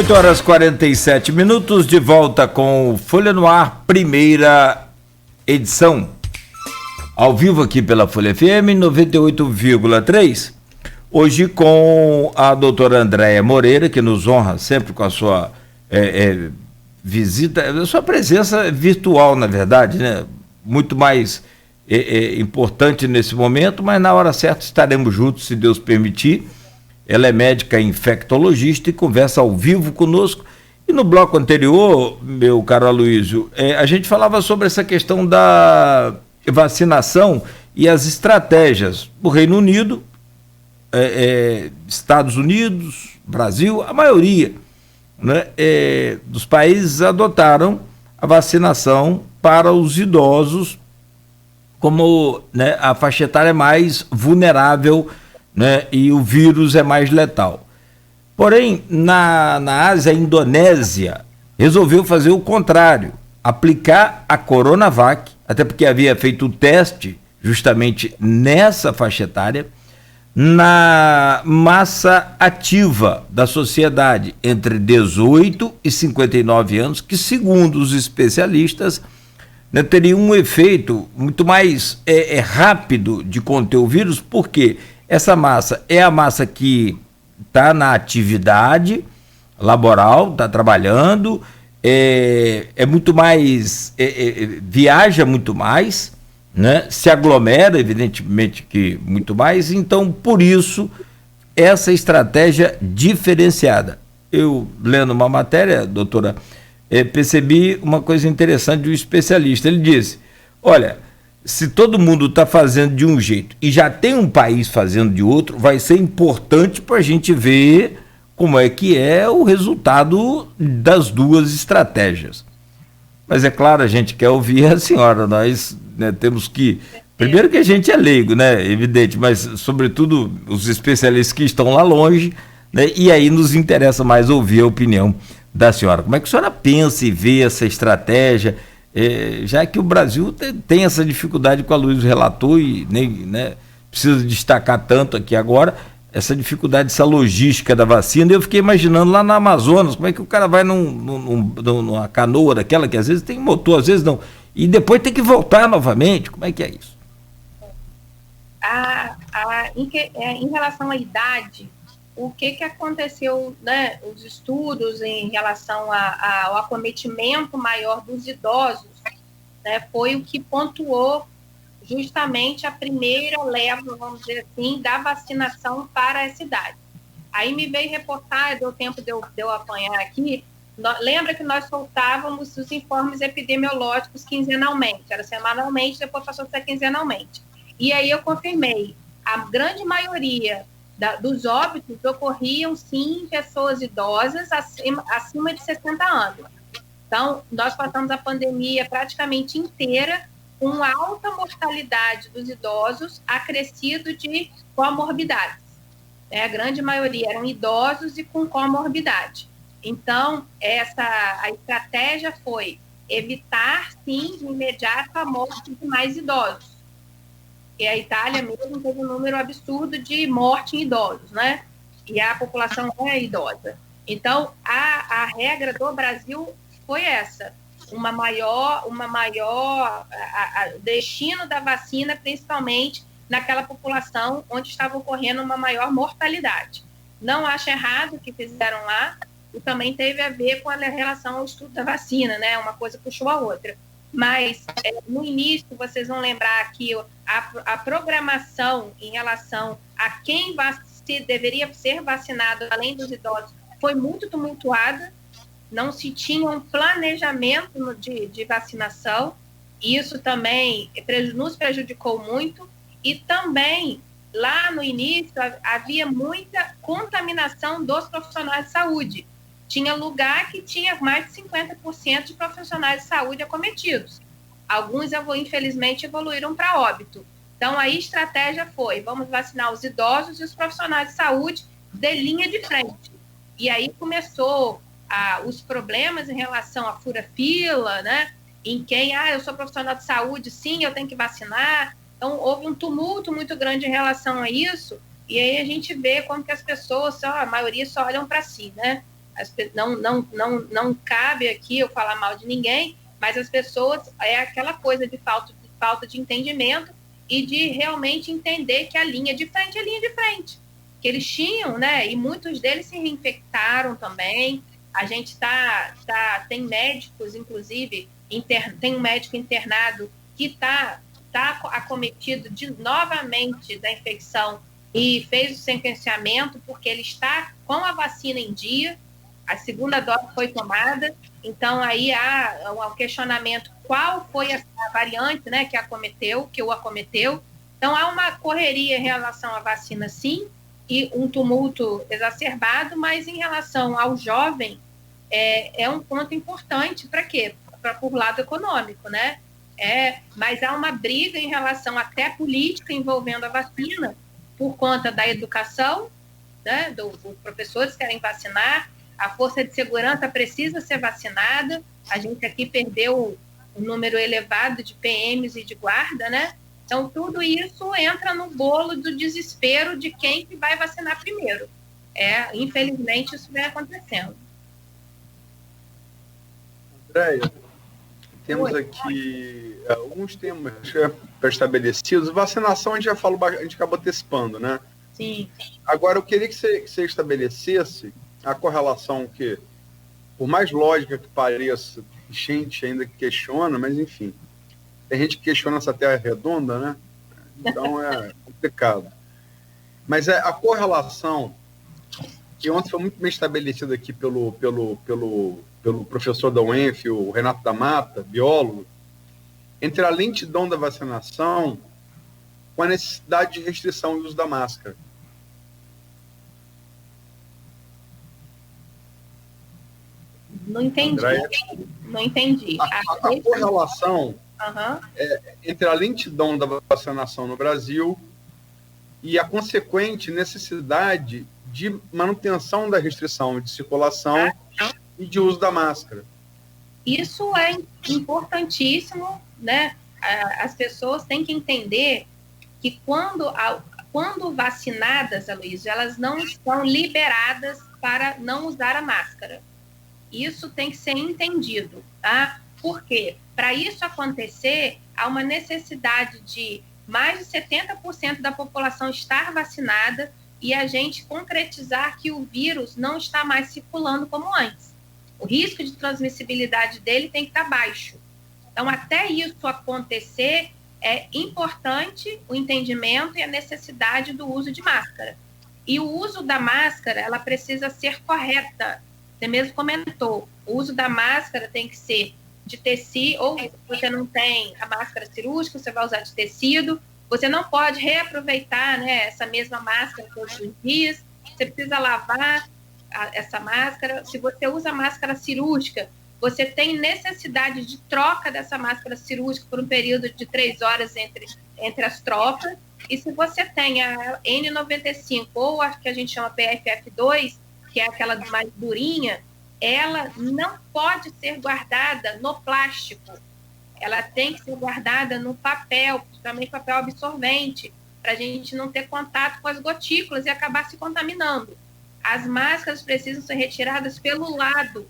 8h47, de volta com Folha no Ar, primeira edição. Ao vivo aqui pela Folha FM 98,3. Hoje com a doutora Andréia Moreira, que nos honra sempre com a sua visita, a sua presença virtual, na verdade, né? Muito mais importante nesse momento, mas na hora certa estaremos juntos, se Deus permitir. Ela é médica infectologista e conversa ao vivo conosco. E no bloco anterior, meu caro Aloysio, a gente falava sobre essa questão da vacinação e as estratégias. O Reino Unido, Estados Unidos, Brasil, a maioria, né, dos países adotaram a vacinação para os idosos, como, né, a faixa etária é mais vulnerável, né, e o vírus é mais letal. Porém, na Ásia, a Indonésia resolveu fazer o contrário, aplicar a Coronavac, até porque havia feito o teste justamente nessa faixa etária, na massa ativa da sociedade entre 18 e 59 anos, que, segundo os especialistas, né, teria um efeito muito mais rápido de conter o vírus, porque essa massa é a massa que está na atividade laboral, está trabalhando, é muito mais, viaja muito mais, né? Se aglomera, evidentemente que muito mais, então por isso essa estratégia diferenciada. Eu, lendo uma matéria, doutora, percebi uma coisa interessante de um especialista. Ele disse, olha, se todo mundo está fazendo de um jeito e já tem um país fazendo de outro, vai ser importante para a gente ver como é que é o resultado das duas estratégias. Mas é claro, a gente quer ouvir a senhora, nós, né, temos que... Primeiro que a gente é leigo, né, evidente, mas sobretudo os especialistas que estão lá longe, né, e aí nos interessa mais ouvir a opinião da senhora. Como é que a senhora pensa e vê essa estratégia, já que o Brasil tem essa dificuldade que o Aloysio relatou e nem, né, precisa destacar tanto aqui agora, essa dificuldade, essa logística da vacina. Eu fiquei imaginando lá na Amazonas, como é que o cara vai numa canoa daquela que às vezes tem motor, às vezes não, e depois tem que voltar novamente, como é que é isso? Em relação à idade, o que aconteceu, né, os estudos em relação ao acometimento maior dos idosos, né, foi o que pontuou justamente a primeira leva, vamos dizer assim, da vacinação para essa idade. Aí me veio reportar, deu tempo de eu apanhar aqui, lembra que nós soltávamos os informes epidemiológicos quinzenalmente, era semanalmente, depois passou a ser quinzenalmente. E aí eu confirmei, a grande maioria dos óbitos ocorriam, sim, em pessoas idosas acima de 60 anos. Então, nós passamos a pandemia praticamente inteira com alta mortalidade dos idosos, acrescido de comorbidades. A grande maioria eram idosos e com comorbidade. Então, a estratégia foi evitar, sim, de imediato a morte de mais idosos. E a Itália mesmo teve um número absurdo de morte em idosos, né? E a população é idosa. Então, a regra do Brasil foi essa, destino da vacina, principalmente naquela população onde estava ocorrendo uma maior mortalidade. Não acho errado o que fizeram lá, e também teve a ver com a relação ao estudo da vacina, né? Uma coisa puxou a outra. Mas, no início, vocês vão lembrar que a programação em relação a quem deveria ser vacinado, além dos idosos, foi muito tumultuada, não se tinha um planejamento de vacinação, e isso também nos prejudicou muito, e também, lá no início, havia muita contaminação dos profissionais de saúde. Tinha lugar que tinha mais de 50% de profissionais de saúde acometidos. Alguns, infelizmente, evoluíram para óbito. Então, a estratégia foi, vamos vacinar os idosos e os profissionais de saúde de linha de frente. E aí começou os problemas em relação à fura-fila, né? Em quem, eu sou profissional de saúde, sim, eu tenho que vacinar. Então, houve um tumulto muito grande em relação a isso, e aí a gente vê como que as pessoas, a maioria só olham para si, né? Não cabe aqui eu falar mal de ninguém, mas as pessoas, é aquela coisa de falta de entendimento e de realmente entender que a linha de frente é linha de frente. Que eles tinham, né? E muitos deles se reinfectaram também. A gente tem médicos, inclusive, tem um médico internado que está acometido novamente da infecção e fez o sequenciamento porque ele está com a vacina em dia, a segunda dose foi tomada, então aí há um questionamento qual foi a variante, né, que o acometeu. Então há uma correria em relação à vacina, sim, e um tumulto exacerbado, mas em relação ao jovem, é um ponto importante para quê? Por lado econômico, né? Mas há uma briga em relação até política envolvendo a vacina, por conta da educação, né? Os professores querem vacinar, a força de segurança precisa ser vacinada, a gente aqui perdeu um número elevado de PMs e de guarda, né? Então, tudo isso entra no bolo do desespero de quem que vai vacinar primeiro. Infelizmente, isso vem acontecendo. Andréia, temos aqui alguns temas pré-estabelecidos. Vacinação, a gente já falou, a gente acabou antecipando, né? Sim. Agora, eu queria que você estabelecesse a correlação que, por mais lógica que pareça, gente ainda questiona, mas enfim, tem gente que questiona essa terra redonda, né? Então é complicado. Mas a correlação, que ontem foi muito bem estabelecida aqui pelo professor da UENF, o Renato da Mata, biólogo, entre a lentidão da vacinação com a necessidade de restrição do uso da máscara. Não entendi. Andréia? Não entendi. A correlação entre a lentidão da vacinação no Brasil e a consequente necessidade de manutenção da restrição de circulação e de uso da máscara. Isso é importantíssimo, né? As pessoas têm que entender que quando vacinadas, Aloysio, elas não estão liberadas para não usar a máscara. Isso tem que ser entendido, tá? Por quê? Para isso acontecer, há uma necessidade de mais de 70% da população estar vacinada e a gente concretizar que o vírus não está mais circulando como antes. O risco de transmissibilidade dele tem que estar baixo. Então, até isso acontecer, é importante o entendimento e a necessidade do uso de máscara. E o uso da máscara, ela precisa ser correta. Você mesmo comentou, o uso da máscara tem que ser de tecido, ou se você não tem a máscara cirúrgica, você vai usar de tecido. Você não pode reaproveitar, né, essa mesma máscara todos os dias. Você precisa lavar essa máscara. Se você usa máscara cirúrgica, você tem necessidade de troca dessa máscara cirúrgica por um período de 3 horas entre as trocas. E se você tem a N95 ou a que a gente chama PFF2, que é aquela mais durinha, ela não pode ser guardada no plástico. Ela tem que ser guardada no papel, principalmente papel absorvente, para a gente não ter contato com as gotículas e acabar se contaminando. As máscaras precisam ser retiradas pelo lado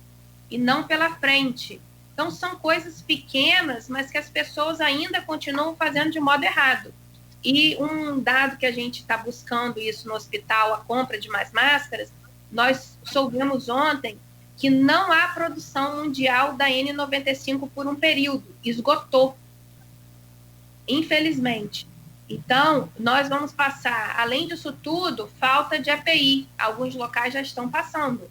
e não pela frente. Então, são coisas pequenas, mas que as pessoas ainda continuam fazendo de modo errado. E um dado que a gente está buscando isso no hospital, a compra de mais máscaras, nós soubemos ontem que não há produção mundial da N95 por um período, esgotou, infelizmente. Então, nós vamos passar, além disso tudo, falta de EPI, alguns locais já estão passando.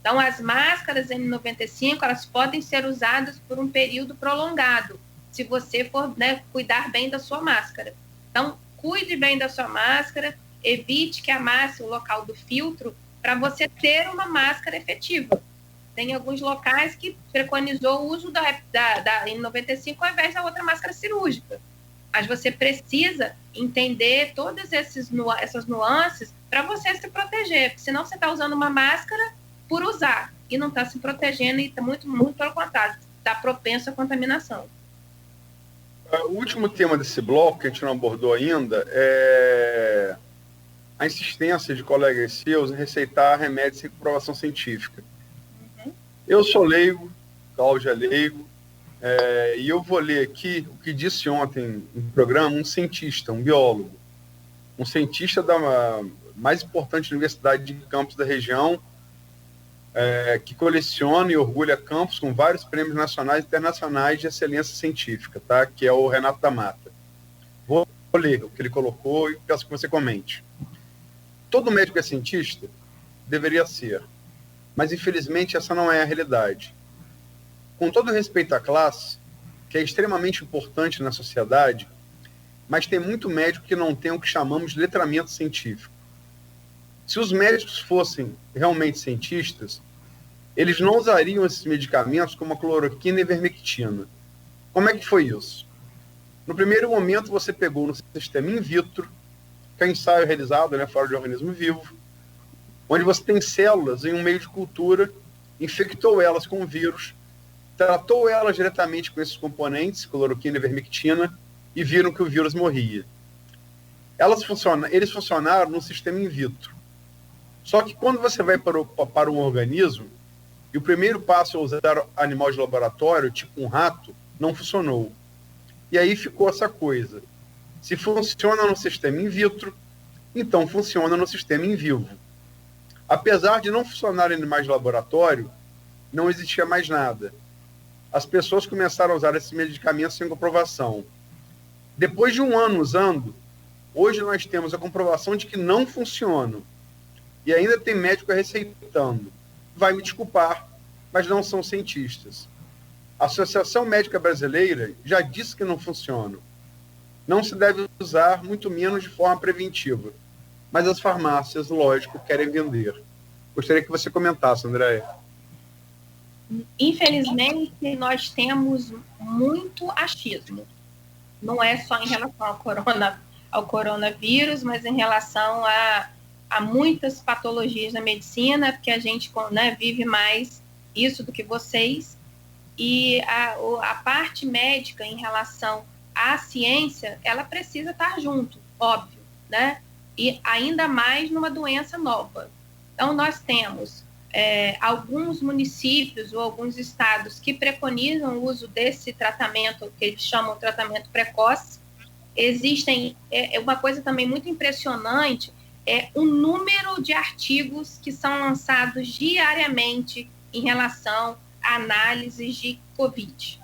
Então, as máscaras N95, elas podem ser usadas por um período prolongado, se você for, né, cuidar bem da sua máscara. Então, cuide bem da sua máscara, evite que amasse o local do filtro, para você ter uma máscara efetiva. Tem alguns locais que preconizou o uso da N95 ao invés da outra máscara cirúrgica. Mas você precisa entender todas essas nuances para você se proteger, porque senão você está usando uma máscara por usar e não está se protegendo e está muito, muito pelo contrário, está propenso à contaminação. O último tema desse bloco, que a gente não abordou ainda, é a insistência de colegas seus em receitar remédios sem comprovação científica. Eu sou leigo, Cláudio é leigo, e eu vou ler aqui o que disse ontem no programa um cientista, um biólogo, um cientista da mais importante universidade de campos da região, que coleciona e orgulha campos com vários prêmios nacionais e internacionais de excelência científica, tá? Que é o Renato da Mata. Vou ler o que ele colocou e peço que você comente. Todo médico é cientista? Deveria ser. Mas, infelizmente, essa não é a realidade. Com todo respeito à classe, que é extremamente importante na sociedade, mas tem muito médico que não tem o que chamamos de letramento científico. Se os médicos fossem realmente cientistas, eles não usariam esses medicamentos como a cloroquina e a ivermectina. Como é que foi isso? No primeiro momento, você pegou no sistema in vitro, que é um ensaio realizado, fora de organismo vivo, onde você tem células em um meio de cultura, infectou elas com o vírus, tratou elas diretamente com esses componentes, cloroquina e ivermectina, e viram que o vírus morria. Eles funcionaram no sistema in vitro. Só que quando você vai para um organismo, e o primeiro passo é usar animal de laboratório, tipo um rato, não funcionou. E aí ficou essa coisa. Se funciona no sistema in vitro, então funciona no sistema in vivo. Apesar de não funcionar em animais de laboratório, não existia mais nada. As pessoas começaram a usar esses medicamentos sem comprovação. Depois de um ano usando, hoje nós temos a comprovação de que não funcionam. E ainda tem médico receitando. Vai me desculpar, mas não são cientistas. A Associação Médica Brasileira já disse que não funciona. Não se deve usar, muito menos de forma preventiva. Mas as farmácias, lógico, querem vender. Gostaria que você comentasse, Andréia. Infelizmente, nós temos muito achismo. Não é só em relação ao coronavírus, mas em relação a muitas patologias na medicina, porque a gente vive mais isso do que vocês. E a parte médica em relação à ciência, ela precisa estar junto, óbvio, né? E ainda mais numa doença nova. Então, nós temos alguns municípios ou alguns estados que preconizam o uso desse tratamento, que eles chamam de tratamento precoce. Existem, uma coisa também muito impressionante, o número de artigos que são lançados diariamente em relação a análises de Covid.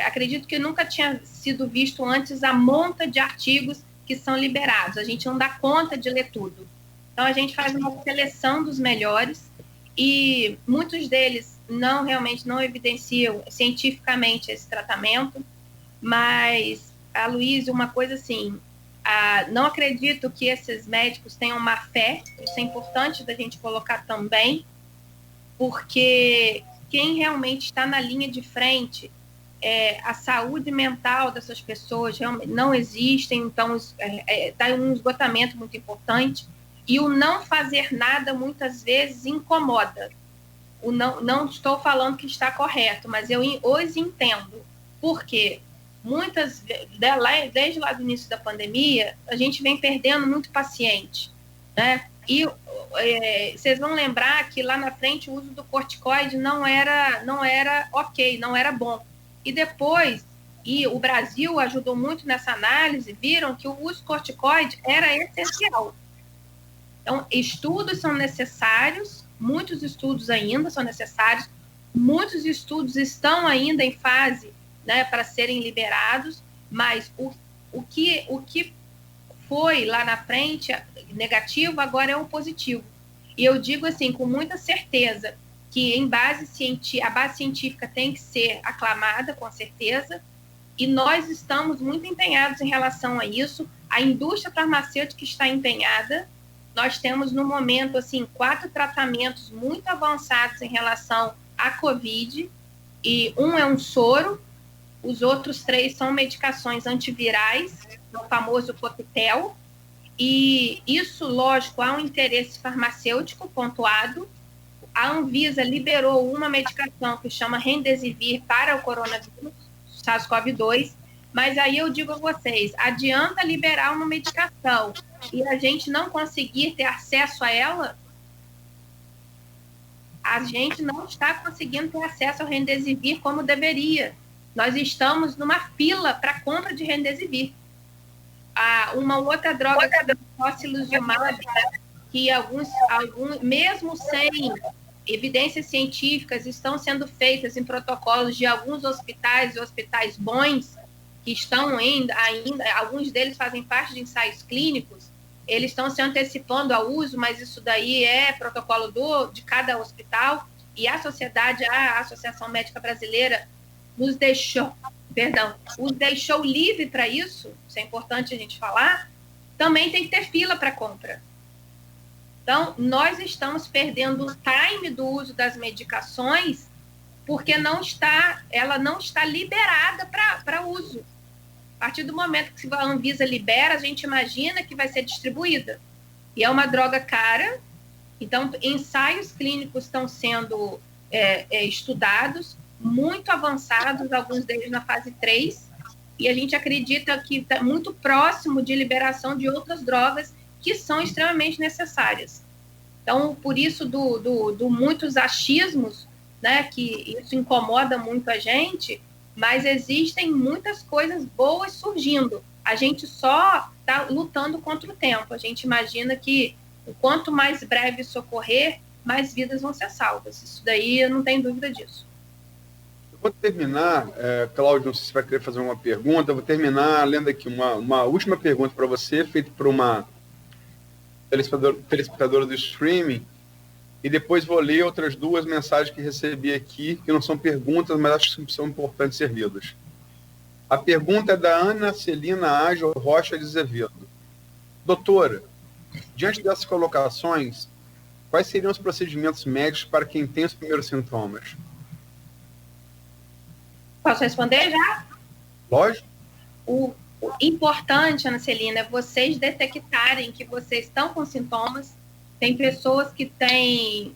Acredito que nunca tinha sido visto antes a monta de artigos que são liberados. A gente não dá conta de ler tudo. Então, a gente faz uma seleção dos melhores e muitos deles realmente não evidenciam cientificamente esse tratamento, mas, Aloysio, uma coisa assim, não acredito que esses médicos tenham má fé, isso é importante da gente colocar também, porque quem realmente está na linha de frente, a saúde mental dessas pessoas realmente não existem, então está um esgotamento muito importante, e o não fazer nada muitas vezes incomoda. Não estou falando que está correto, mas eu os entendo, porque desde lá do início da pandemia, a gente vem perdendo muito paciente, né? E vocês vão lembrar que lá na frente o uso do corticoide não era ok, não era bom. E depois, o Brasil ajudou muito nessa análise, viram que o uso do corticoide era essencial. Então, estudos são necessários, muitos estudos ainda são necessários, muitos estudos estão ainda em fase, né, para serem liberados, mas o que foi lá na frente negativo, agora é o positivo. E eu digo assim, com muita certeza, que a base científica tem que ser aclamada, com certeza, e nós estamos muito empenhados em relação a isso. A indústria farmacêutica está empenhada. Nós temos, no momento, 4 tratamentos muito avançados em relação à Covid, e um é um soro, os outros 3 são medicações antivirais, o famoso coquetel, e isso, lógico, há um interesse farmacêutico pontuado. A Anvisa liberou uma medicação que chama Remdesivir para o coronavírus, SARS-CoV-2, mas aí eu digo a vocês, adianta liberar uma medicação e a gente não conseguir ter acesso a ela? a gente não está conseguindo ter acesso ao Remdesivir como deveria. Nós estamos numa fila para compra de Remdesivir. Uma outra droga, que é o tocilizumab, que alguns, mesmo sem evidências científicas, estão sendo feitas em protocolos de alguns hospitais bons, que estão ainda, alguns deles fazem parte de ensaios clínicos, eles estão se antecipando ao uso, mas isso daí é protocolo de cada hospital, e a Associação Médica Brasileira os deixou livre para isso é importante a gente falar, também tem que ter fila para compra. Então, nós estamos perdendo o time do uso das medicações porque ela não está liberada para uso. A partir do momento que a Anvisa libera, a gente imagina que vai ser distribuída. E é uma droga cara, então ensaios clínicos estão sendo estudados, muito avançados, alguns deles na fase 3, e a gente acredita que está muito próximo de liberação de outras drogas que são extremamente necessárias. Então, por isso, do muitos achismos, né, que isso incomoda muito a gente, mas existem muitas coisas boas surgindo. A gente só está lutando contra o tempo. A gente imagina que, quanto mais breve socorrer, mais vidas vão ser salvas. Isso daí, eu não tenho dúvida disso. Eu vou terminar, Cláudio, não sei se você vai querer fazer uma pergunta, eu vou terminar lendo aqui uma última pergunta para você, feita por uma telespectadora do streaming, e depois vou ler outras 2 mensagens que recebi aqui, que não são perguntas, mas acho que são importantes ser lidas. A pergunta é da Ana Celina Ágil Rocha de Azevedo. Doutora, diante dessas colocações, quais seriam os procedimentos médicos para quem tem os primeiros sintomas? Posso responder já? Lógico. O importante, Ana Celina, é vocês detectarem que vocês estão com sintomas. Tem pessoas que têm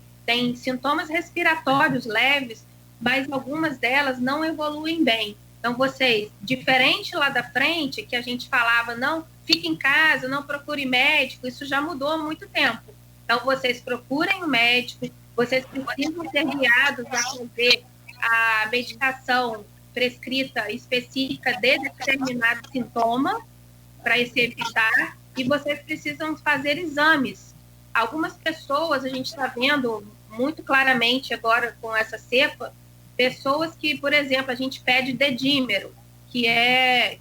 sintomas respiratórios leves, mas algumas delas não evoluem bem. Então, vocês, diferente lá da frente, que a gente falava, não, fique em casa, não procure médico, isso já mudou há muito tempo. Então, vocês procurem o médico, vocês precisam ser guiados a fazer a medicação prescrita específica de determinado sintoma, para se evitar, e vocês precisam fazer exames. Algumas pessoas, a gente está vendo muito claramente agora com essa cepa, pessoas que, por exemplo, a gente pede dedímero, que é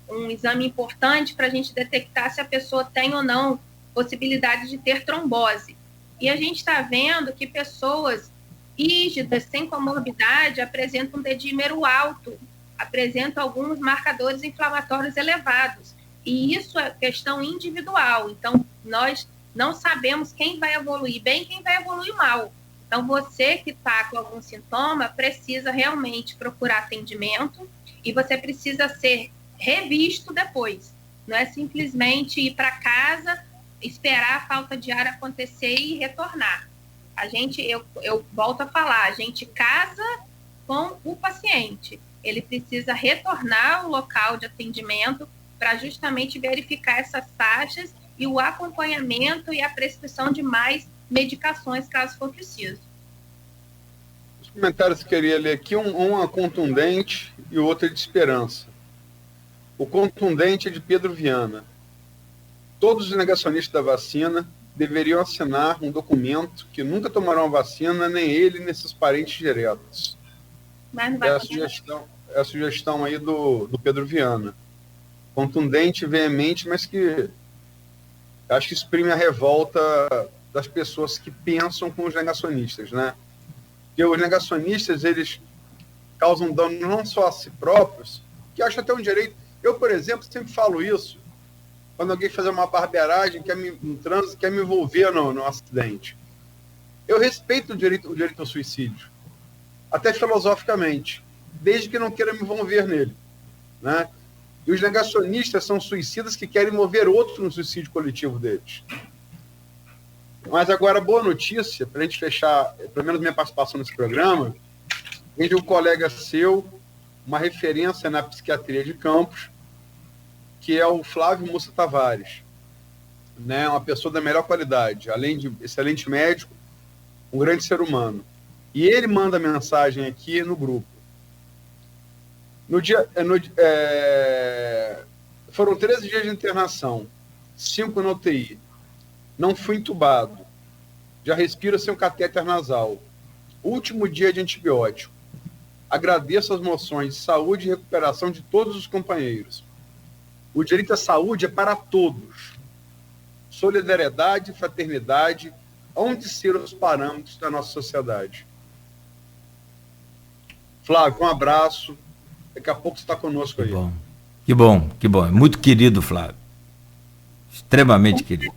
um exame importante para a gente detectar se a pessoa tem ou não possibilidade de ter trombose. E a gente está vendo que pessoas rígidas, sem comorbidade, apresentam um dedímero alto, apresentam alguns marcadores inflamatórios elevados. E isso é questão individual. Então, nós não sabemos quem vai evoluir bem e quem vai evoluir mal. Então, você que está com algum sintoma precisa realmente procurar atendimento e você precisa ser revisto depois. Não é simplesmente ir para casa, esperar a falta de ar acontecer e retornar. Eu volto a falar, a gente casa com o paciente. Ele precisa retornar ao local de atendimento para justamente verificar essas taxas e o acompanhamento e a prescrição de mais medicações, caso for preciso. Os comentários que eu queria ler aqui, um é contundente e o outro é de esperança. O contundente é de Pedro Viana. Todos os negacionistas da vacina deveriam assinar um documento que nunca tomarão a vacina, nem ele, nem seus parentes diretos. É a sugestão aí do Pedro Viana. Contundente, veemente, mas que acho que exprime a revolta das pessoas que pensam com os negacionistas, né? Porque os negacionistas, eles causam dano não só a si próprios, que acho até um direito. Eu, por exemplo, sempre falo isso, quando alguém fazer uma barbeiragem, no trânsito, quer me envolver no acidente. Eu respeito o direito ao suicídio, até filosoficamente, desde que não queira me envolver nele, né? E os negacionistas são suicidas que querem mover outros no suicídio coletivo deles. Mas agora, boa notícia, para a gente fechar, pelo menos minha participação nesse programa, vem de um colega seu, uma referência na psiquiatria de Campos, que é o Flávio Mussa Tavares, né? Uma pessoa da melhor qualidade, além de excelente médico, um grande ser humano. E ele manda mensagem aqui no grupo. Foram 13 dias de internação, 5 na UTI. Não fui entubado. Já respiro sem um catéter nasal. Último dia de antibiótico. Agradeço as moções de saúde e recuperação de todos os companheiros. O direito à saúde é para todos. Solidariedade e fraternidade hão de ser os parâmetros da nossa sociedade. Flávio, um abraço. Daqui a pouco você está conosco aí. Que bom, que bom. É muito querido, Flávio. Extremamente querido.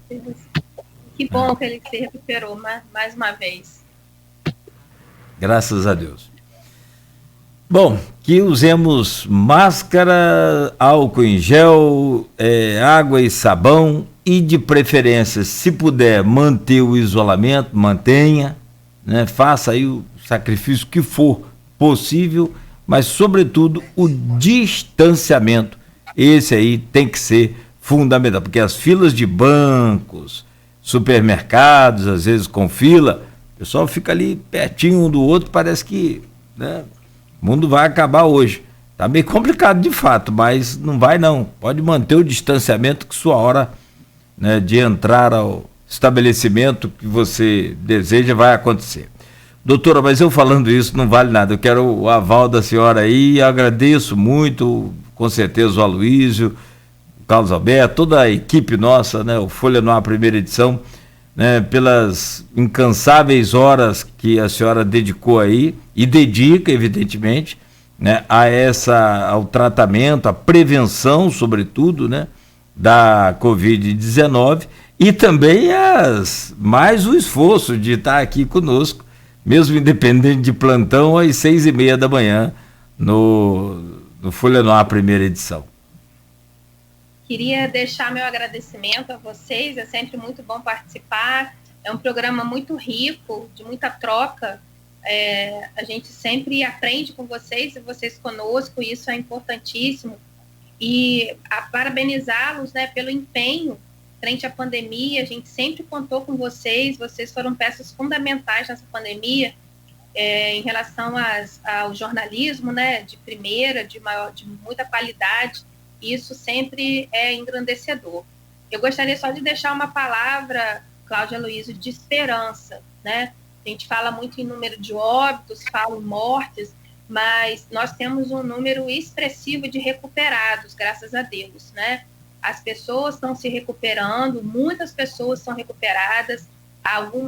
Que bom que ele se recuperou mais uma vez. Graças a Deus. Bom, que usemos máscara, álcool em gel, água e sabão e, de preferência, se puder manter o isolamento, mantenha, né? Faça aí o sacrifício que for possível, mas, sobretudo, o distanciamento. Esse aí tem que ser fundamental, porque as filas de bancos, supermercados, às vezes com fila, o pessoal fica ali pertinho um do outro, parece que, né, o mundo vai acabar hoje. Está meio complicado de fato, mas não vai não. Pode manter o distanciamento que sua hora, né, de entrar ao estabelecimento que você deseja vai acontecer. Doutora, mas eu falando isso não vale nada. Eu quero o aval da senhora aí, agradeço muito, com certeza o Aloysio, o Carlos Alberto, toda a equipe nossa, né, o Folha no Ar primeira edição, né, pelas incansáveis horas que a senhora dedicou aí, e dedica, evidentemente, né, ao tratamento, à prevenção, sobretudo, né, da Covid-19, e também mais o esforço de estar aqui conosco, mesmo independente de plantão, às 6h30 da manhã, no Folha no Ar primeira edição. Queria deixar meu agradecimento a vocês, é sempre muito bom participar, é um programa muito rico, de muita troca, a gente sempre aprende com vocês e vocês conosco, e isso é importantíssimo, e parabenizá-los, né, pelo empenho frente à pandemia. A gente sempre contou com vocês foram peças fundamentais nessa pandemia, em relação ao jornalismo, né, de primeira, de muita qualidade. Isso sempre é engrandecedor. Eu gostaria só de deixar uma palavra, Cláudia Aloysio, de esperança, né? A gente fala muito em número de óbitos, fala em mortes, mas nós temos um número expressivo de recuperados, graças a Deus, né? As pessoas estão se recuperando, muitas pessoas são recuperadas,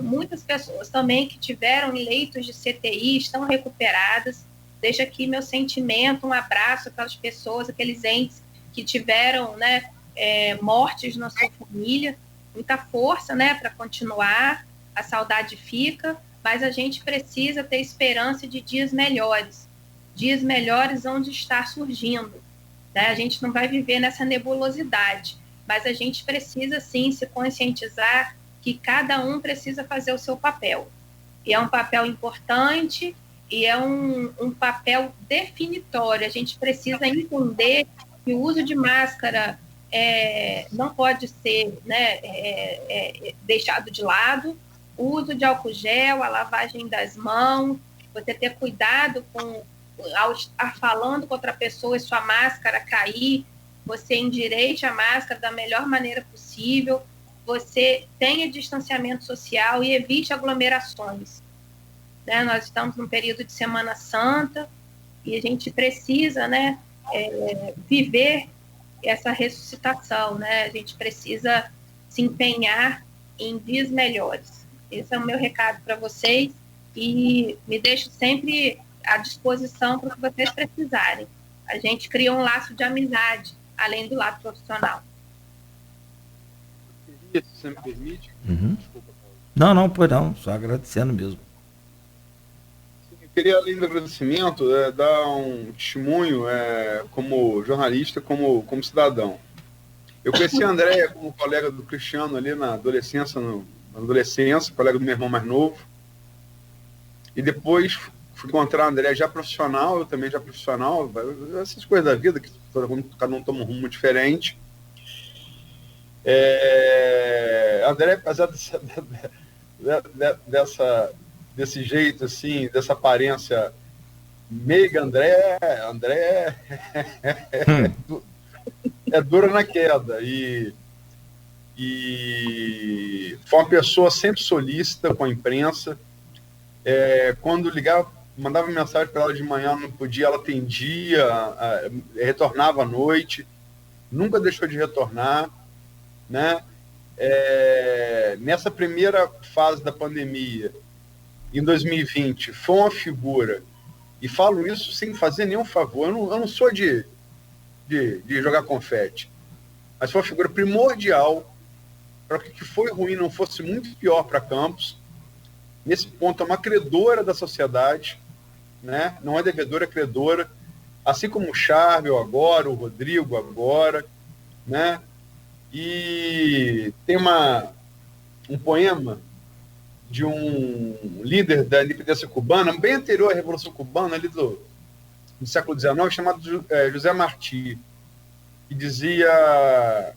muitas pessoas também que tiveram leitos de CTI estão recuperadas. Deixo aqui meu sentimento, um abraço para as pessoas, aqueles entes que tiveram, né, mortes na sua família, muita força, né, para continuar, a saudade fica, mas a gente precisa ter esperança de dias melhores onde está surgindo, né? A gente não vai viver nessa nebulosidade, mas a gente precisa sim se conscientizar que cada um precisa fazer o seu papel, e é um papel importante, e é um papel definitório. A gente precisa entender que o uso de máscara não pode ser, né, deixado de lado. O uso de álcool gel, a lavagem das mãos, você ter cuidado ao estar falando com outra pessoa e sua máscara cair, você endireite a máscara da melhor maneira possível, você tenha distanciamento social e evite aglomerações. Né? Nós estamos num período de Semana Santa e a gente precisa, né, viver essa ressuscitação, né? A gente precisa se empenhar em dias melhores. Esse é o meu recado para vocês e me deixo sempre à disposição para o que vocês precisarem. A gente cria um laço de amizade, além do lado profissional. Se você me permite? Uhum. Desculpa, Paulo. Não, pois não, só agradecendo mesmo. Eu queria, além do agradecimento, dar um testemunho como jornalista, como cidadão. Eu conheci a Andréia como colega do Cristiano ali na adolescência, colega do meu irmão mais novo. E depois fui encontrar a Andréia já profissional, eu também já profissional, essas coisas da vida, que cada um toma um rumo diferente. A Andréia, apesar dessa desse jeito, assim, dessa aparência meiga, André é dura na queda. E foi uma pessoa sempre solícita com a imprensa. Quando ligava, mandava mensagem para ela de manhã, não podia, ela atendia, retornava à noite, nunca deixou de retornar, né? Nessa primeira fase da pandemia, em 2020, foi uma figura, e falo isso sem fazer nenhum favor, eu não sou de jogar confete, mas foi uma figura primordial para que o que foi ruim não fosse muito pior para Campos. Nesse ponto, é uma credora da sociedade, né? Não é devedora, é credora, assim como o Charbel agora, o Rodrigo agora, né? E tem um poema de um líder da independência cubana, bem anterior à Revolução Cubana, ali do século XIX, chamado José Martí, que dizia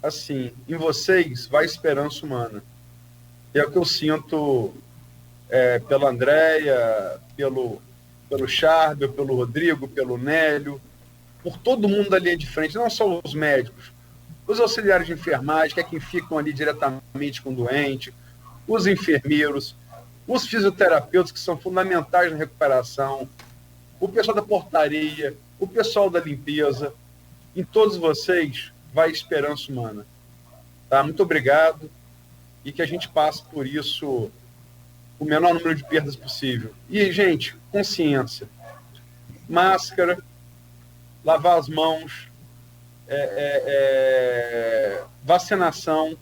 assim: em vocês vai esperança humana. E é o que eu sinto pela Andréia, pelo Charbel, pelo Rodrigo, pelo Nélio, por todo mundo da linha de frente, não só os médicos, os auxiliares de enfermagem, que é quem ficam ali diretamente com o doente, os enfermeiros, os fisioterapeutas, que são fundamentais na recuperação, o pessoal da portaria, o pessoal da limpeza. Em todos vocês vai esperança humana. Tá? Muito obrigado, e que a gente passe por isso o menor número de perdas possível. E, gente, consciência. Máscara, lavar as mãos, vacinação,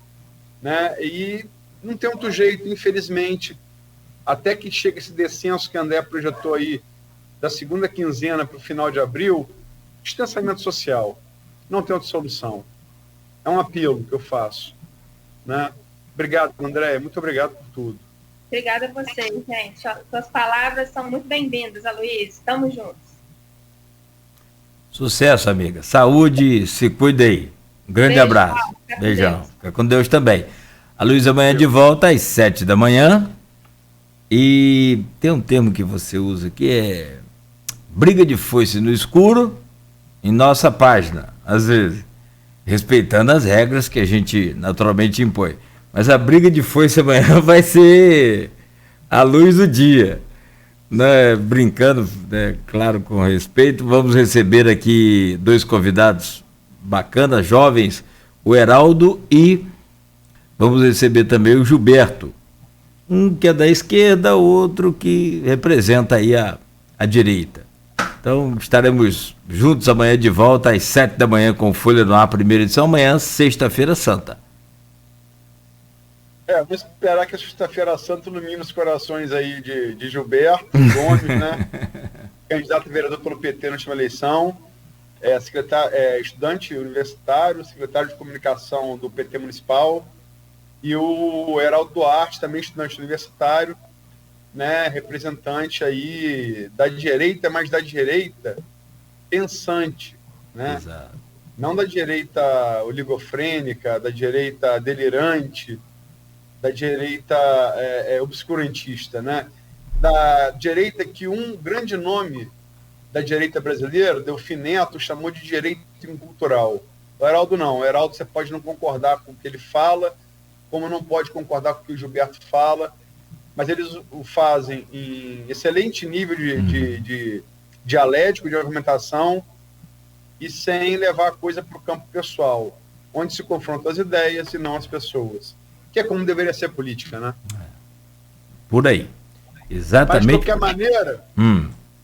né? E não tem outro jeito, infelizmente, até que chegue esse descenso que a André projetou aí, da segunda quinzena para o final de abril, distanciamento social. Não tem outra solução. É um apelo que eu faço, né? Obrigado, André. Muito obrigado por tudo. Obrigada a vocês, gente. Suas palavras são muito bem-vindas, Aloysio. Estamos juntos. Sucesso, amiga. Saúde, se cuide aí. Um grande abraço. Beijão. Fica com Deus também. A Luísa amanhã de volta às 7 da manhã. E tem um termo que você usa que é briga de foice no escuro em nossa página, às vezes, respeitando as regras que a gente naturalmente impõe. Mas a briga de foice amanhã vai ser à luz do dia, né? Brincando, né? Claro, com respeito. Vamos receber aqui dois convidados bacanas, jovens, o Heraldo, e vamos receber também o Gilberto, um que é da esquerda, outro que representa aí a direita. Então estaremos juntos amanhã de volta às 7 da manhã com Folha no Ar, primeira edição, amanhã, sexta-feira santa. Vou esperar que a sexta-feira santa ilumine os corações aí de Gilberto Gomes, né? Candidato a vereador pelo PT na última eleição, estudante universitário, secretário de comunicação do PT municipal, e o Heraldo Duarte, também estudante universitário, né, representante aí da direita, mas da direita pensante, né? Exato. Não da direita oligofrênica, da direita delirante, da direita obscurantista, né? Da direita que um grande nome da direita brasileira, Delfim Neto, chamou de direita cultural. O Heraldo não. O Heraldo, você pode não concordar com o que ele fala, como não pode concordar com o que o Gilberto fala, mas eles o fazem em excelente nível de dialético, de argumentação, e sem levar a coisa para o campo pessoal, onde se confrontam as ideias e não as pessoas, que é como deveria ser a política, né? Por aí. Exatamente. Mas,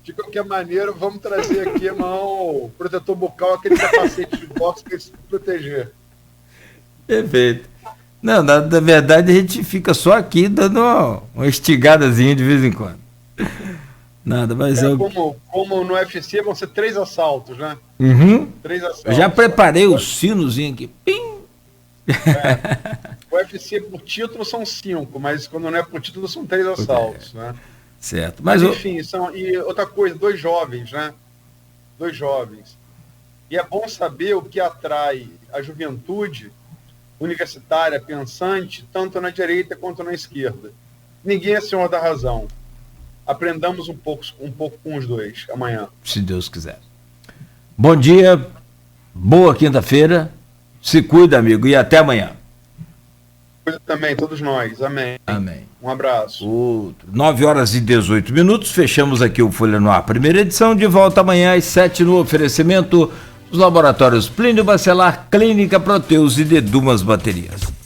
de qualquer maneira, vamos trazer aqui, irmão, protetor bucal, aquele capacete de boxe para se proteger. Perfeito. Não, na verdade a gente fica só aqui dando uma estigadazinha de vez em quando. Nada, mas como no UFC vão ser 3 assaltos, né? Uhum. 3 assaltos. Eu já preparei o sinozinho aqui. Pim! O UFC por título são 5, mas quando não é por título são 3 assaltos, né? Certo. Mas enfim, e outra coisa, 2 jovens, né? 2 jovens. E é bom saber o que atrai a juventude universitária, pensante, tanto na direita quanto na esquerda. ninguém é senhor da razão. Aprendamos um pouco com os dois amanhã. Se Deus quiser. Bom dia, boa quinta-feira, se cuida, amigo, e até amanhã. Cuida também, todos nós. Amém. Amém. Um abraço. 9h18, fechamos aqui o Folha no Ar, primeira edição, de volta amanhã às 7 no oferecimento dos laboratórios Plínio Bacelar, Clínica Proteus e de Dumas Baterias.